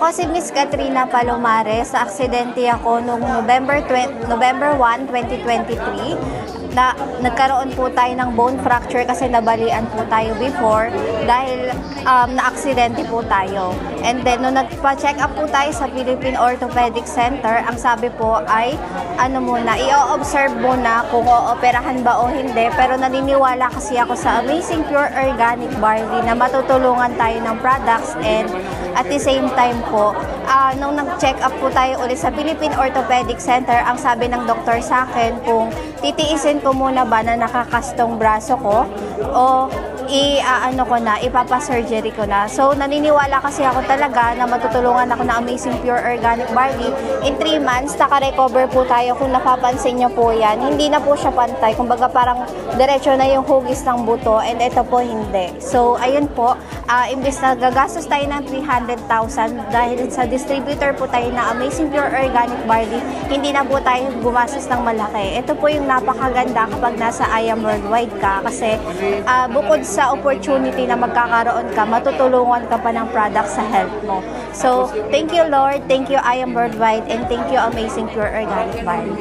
Ako si Miss Katrina Palomares. Sa aksidente ako noong November 1, 2023. Nagkaroon po tayo ng bone fracture kasi nabalian po tayo before dahil na-aksidente po tayo. And then, nung nagpa-check up po tayo sa Philippine Orthopedic Center, ang sabi po ay, i-observe muna kung ooperahan ba o hindi. Pero naniniwala kasi ako sa Amazing Pure Organic Barley na matutulungan tayo ng products, and at the same time po, nung nag-check up po tayo ulit sa Philippine Orthopedic Center, ang sabi ng doktor sa akin kung titiisin ko muna ba na nakakastong braso ko o ipapa-surgery ko na. So, naniniwala kasi ako talaga na matutulungan ako ng Amazing Pure Organic Barley. In 3 months, naka-recover po tayo. Kung napapansin nyo po yan, hindi na po siya pantay. Kumbaga parang diretso na yung hugis ng buto, and ito po hindi. So, ayun po, imbes na gagastos tayo ng 300,000 dahil sa distributor po tayo na Amazing Pure Organic Barley, hindi na po tayo gumastos ng malaki. Ito po yung napakaganda kapag nasa I Am Worldwide ka, kasi bukod sa opportunity na magkakaroon ka, matutulungan ka pa ng product sa health mo. So, thank you Lord, thank you I Am Worldwide, and thank you Amazing Pure Organic Barley.